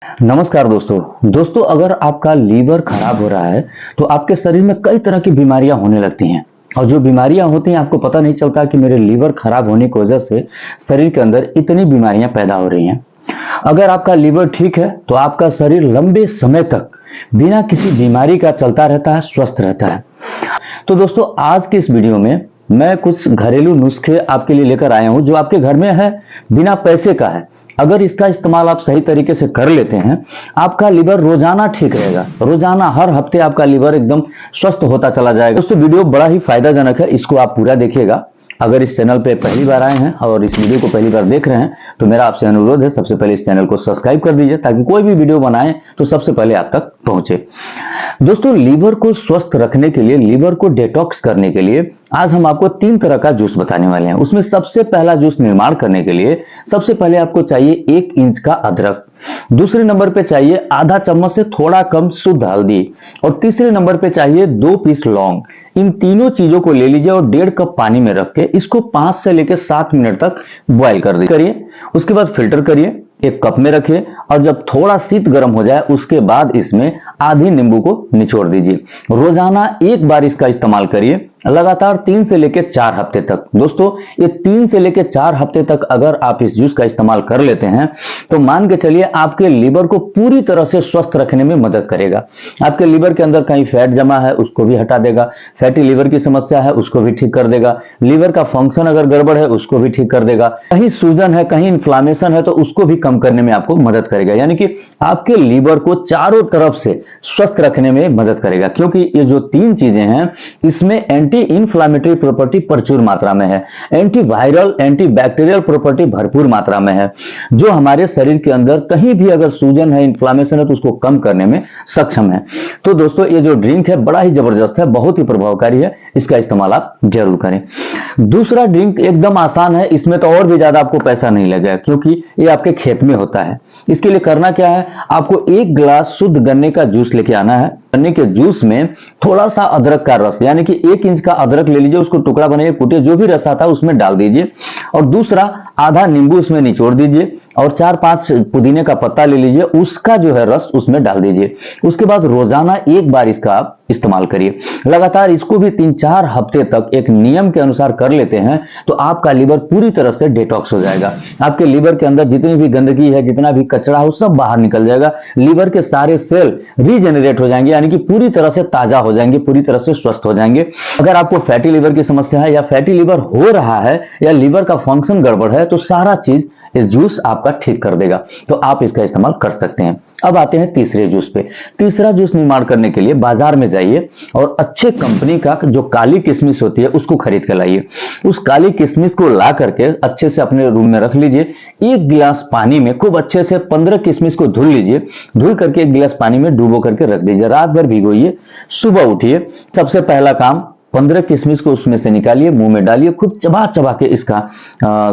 नमस्कार दोस्तों अगर आपका लीवर खराब हो रहा है तो आपके शरीर में कई तरह की बीमारियां होने लगती हैं। और जो बीमारियां होती हैं आपको पता नहीं चलता कि मेरे लीवर खराब होने की वजह से शरीर के अंदर इतनी बीमारियां पैदा हो रही हैं। अगर आपका लीवर ठीक है तो आपका शरीर लंबे समय तक बिना किसी बीमारी का चलता रहता है, स्वस्थ रहता है। तो दोस्तों आज के इस वीडियो में मैं कुछ घरेलू नुस्खे आपके लिए लेकर आया हूं जो आपके घर में है, बिना पैसे का है। अगर इसका इस्तेमाल आप सही तरीके से कर लेते हैं, आपका लीवर रोजाना ठीक रहेगा। रोजाना हर हफ्ते आपका लीवर एकदम स्वस्थ होता चला जाएगा। दोस्तों वीडियो बड़ा ही फायदाजनक है, इसको आप पूरा देखिएगा। अगर इस चैनल पे पहली बार आए हैं और इस वीडियो को पहली बार देख रहे हैं तो मेरा आपसे अनुरोध है, सबसे पहले इस चैनल को सब्सक्राइब कर दीजिए ताकि कोई भी वीडियो बनाए तो सबसे पहले आप तक पहुंचे। दोस्तों लीवर को स्वस्थ रखने के लिए, लीवर को डिटॉक्स करने के लिए आज हम आपको 3 तरह का जूस बताने वाले हैं। उसमें सबसे पहला जूस निर्माण करने के लिए सबसे पहले आपको चाहिए 1 इंच का अदरक, दूसरे नंबर पे चाहिए आधा चम्मच से थोड़ा कम शुद्ध हल्दी और तीसरे नंबर पे चाहिए 2 पीस लौंग। इन तीनों चीजों को ले लीजिए और 1.5 कप पानी में रख के इसको 5 से लेकर 7 मिनट तक बॉईल कर करिए। उसके बाद फिल्टर करिए, एक कप में रखिए और जब थोड़ा शीत गर्म हो जाए उसके बाद इसमें आधी नींबू को निचोड़ दीजिए। रोजाना एक बार इसका इस्तेमाल करिए, लगातार 3 से लेकर 4 हफ्ते तक। दोस्तों ये 3 से लेकर 4 हफ्ते तक अगर आप इस जूस का इस्तेमाल कर लेते हैं तो मान के चलिए आपके लीवर को पूरी तरह से स्वस्थ रखने में मदद करेगा। आपके लीवर के अंदर कहीं फैट जमा है उसको भी हटा देगा, फैटी लीवर की समस्या है उसको भी ठीक कर देगा, लीवर का फंक्शन अगर गड़बड़ है उसको भी ठीक कर देगा, कहीं सूजन है कहीं इन्फ्लामेशन है तो उसको भी कम करने में आपको मदद करेगा। यानी कि आपके लीवर को चारों तरफ से स्वस्थ रखने में मदद करेगा, क्योंकि ये जो 3 चीजें हैं इसमें एंटी इंफ्लामेटरी प्रॉपर्टी प्रचुर मात्रा में है, anti viral anti bacterial property भरपूर मात्रा में है, जो हमारे शरीर के अंदर कहीं भी अगर सूजन है, इन्फ्लामेशन है तो उसको कम करने में सक्षम है। तो दोस्तों ये जो ड्रिंक है बड़ा ही जबरदस्त है, बहुत ही प्रभावकारी है, इसका इस्तेमाल आप जरूर करें। दूसरा ड्रिंक एकदम आसान है, इसमें तो और भी ज्यादा आपको पैसा नहीं लगेगा क्योंकि ये आपके खेत में होता है। इसके लिए करना क्या है, आपको 1 गिलास शुद्ध गन्ने का जूस लेके आना है। गन्ने के जूस में थोड़ा सा अदरक का रस, यानी कि 1 इंच का अदरक ले लीजिए, उसको टुकड़ा बनाइए, कूटिए, जो भी रस आता है उसमें डाल दीजिए और दूसरा आधा नींबू उसमें निचोड़ दीजिए और 4-5 पुदीने का पत्ता ले लीजिए, उसका जो है रस उसमें डाल दीजिए। उसके बाद रोजाना एक बार इसका आप इस्तेमाल करिए। लगातार इसको भी 3-4 हफ्ते तक एक नियम के अनुसार कर लेते हैं तो आपका लीवर पूरी तरह से डिटॉक्स हो जाएगा। आपके लीवर के अंदर जितनी भी गंदगी है, जितना भी कचरा हो, सब बाहर निकल जाएगा। लीवर के सारे सेल रीजेनरेट हो जाएंगे, यानी कि पूरी तरह से ताजा हो जाएंगे, पूरी तरह से स्वस्थ हो जाएंगे। अगर आपको फैटी लीवर की समस्या है या फैटी लीवर हो रहा है या लीवर का फंक्शन गड़बड़ है तो सारा चीज इस जूस आपका ठीक कर देगा, तो आप इसका इस्तेमाल कर सकते हैं। अब आते हैं तीसरे जूस पे। तीसरा जूस निर्माण करने के लिए बाजार में जाइए और अच्छे कंपनी का जो काली किशमिश होती है उसको खरीद कर लाइए। उस काली किशमिश को ला करके अच्छे से अपने रूम में रख लीजिए। 1 गिलास पानी में खूब अच्छे से 15 किशमिश को धुल लीजिए, धुल करके 1 गिलास पानी में डुबो करके रख दीजिए, रात भर भिगोइए, सुबह उठिए। सबसे पहला काम 15 किशमिश को उसमें से निकालिए, मुंह में डालिए, खूब चबा चबा के इसका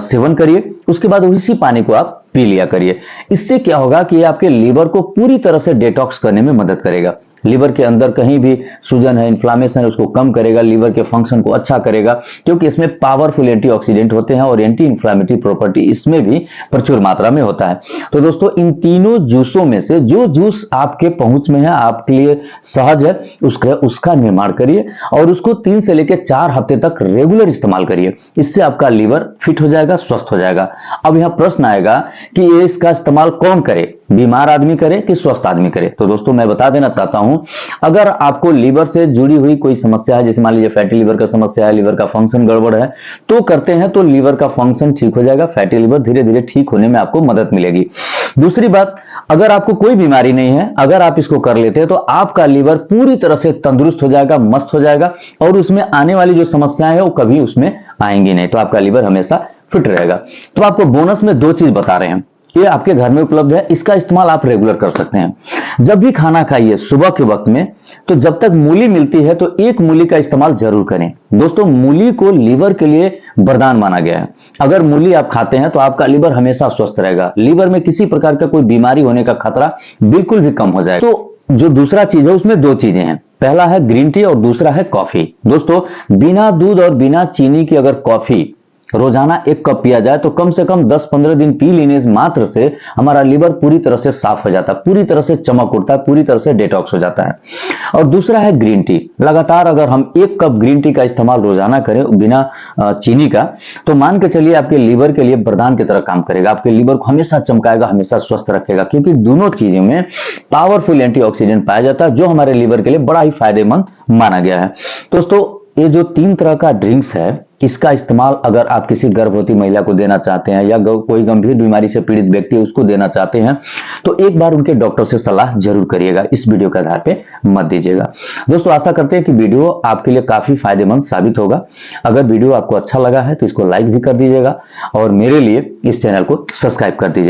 सेवन करिए। उसके बाद उसी पानी को आप पी लिया करिए। इससे क्या होगा कि ये आपके लीवर को पूरी तरह से डिटॉक्स करने में मदद करेगा। लीवर के अंदर कहीं भी सूजन है, इन्फ्लामेशन है, उसको कम करेगा, लीवर के फंक्शन को अच्छा करेगा, क्योंकि इसमें पावरफुल एंटीऑक्सीडेंट होते हैं और एंटी इन्फ्लामेटरी प्रॉपर्टी इसमें भी प्रचुर मात्रा में होता है। तो दोस्तों इन तीनों जूसों में से जो जूस आपके पहुंच में है, आपके लिए सहज है, उसका निर्माण करिए और उसको 3 से लेकर 4 हफ्ते तक रेगुलर इस्तेमाल करिए। इससे आपका लीवर फिट हो जाएगा, स्वस्थ हो जाएगा। अब यहां प्रश्न आएगा कि ये इसका इस्तेमाल कौन करे, बीमार आदमी करे कि स्वस्थ आदमी करे। तो दोस्तों मैं बता देना चाहता हूं, अगर आपको लीवर से जुड़ी हुई कोई समस्या है, जैसे मान लीजिए फैटी लीवर का समस्या है, लीवर का फंक्शन गड़बड़ है, तो करते हैं तो लीवर का फंक्शन ठीक हो जाएगा, फैटी लीवर धीरे धीरे ठीक होने में आपको मदद मिलेगी। दूसरी बात, अगर आपको कोई बीमारी नहीं है, अगर आप इसको कर लेते हैं तो आपका लीवर पूरी तरह से तंदुरुस्त हो जाएगा, मस्त हो जाएगा और उसमें आने वाली जो समस्याएं है वो कभी उसमें आएंगी नहीं, तो आपका लीवर हमेशा फिट रहेगा। तो आपको बोनस में 2 चीज बता रहे हैं, ये आपके घर में उपलब्ध है, इसका इस्तेमाल आप रेगुलर कर सकते हैं। जब भी खाना खाइए सुबह के वक्त में, तो जब तक मूली मिलती है तो 1 मूली का इस्तेमाल जरूर करें। दोस्तों मूली को लीवर के लिए वरदान माना गया है। अगर मूली आप खाते हैं तो आपका लीवर हमेशा स्वस्थ रहेगा, लीवर में किसी प्रकार का कोई बीमारी होने का खतरा बिल्कुल भी कम हो जाएगा। तो जो दूसरा चीज है उसमें 2 चीजें हैं, पहला है ग्रीन टी और दूसरा है कॉफी। दोस्तों बिना दूध और बिना चीनी की अगर कॉफी रोजाना 1 कप पिया जाए तो कम से कम 10-15 दिन पी लेने मात्र से हमारा लीवर पूरी तरह से साफ हो जाता है, पूरी तरह से चमक उठता है, पूरी तरह से डिटॉक्स हो जाता है। और दूसरा है ग्रीन टी। लगातार अगर हम 1 कप ग्रीन टी का इस्तेमाल रोजाना करें बिना चीनी का, तो मान के चलिए आपके लीवर के लिए वरदान की तरह काम करेगा, आपके लीवर को हमेशा चमकाएगा, हमेशा स्वस्थ रखेगा, क्योंकि दोनों चीजों में पावरफुल एंटीऑक्सीडेंट पाया जाता है जो हमारे लीवर के लिए बड़ा ही फायदेमंद माना गया है। दोस्तों, ये जो 3 तरह का ड्रिंक्स है, इसका इस्तेमाल अगर आप किसी गर्भवती महिला को देना चाहते हैं या कोई गंभीर बीमारी से पीड़ित व्यक्ति है उसको देना चाहते हैं, तो एक बार उनके डॉक्टर से सलाह जरूर करिएगा, इस वीडियो के आधार पे मत दीजिएगा। दोस्तों, आशा करते हैं कि वीडियो आपके लिए काफी फायदेमंद साबित होगा। अगर वीडियो आपको अच्छा लगा है तो इसको लाइक भी कर दीजिएगा और मेरे लिए इस चैनल को सब्सक्राइब कर दीजिएगा।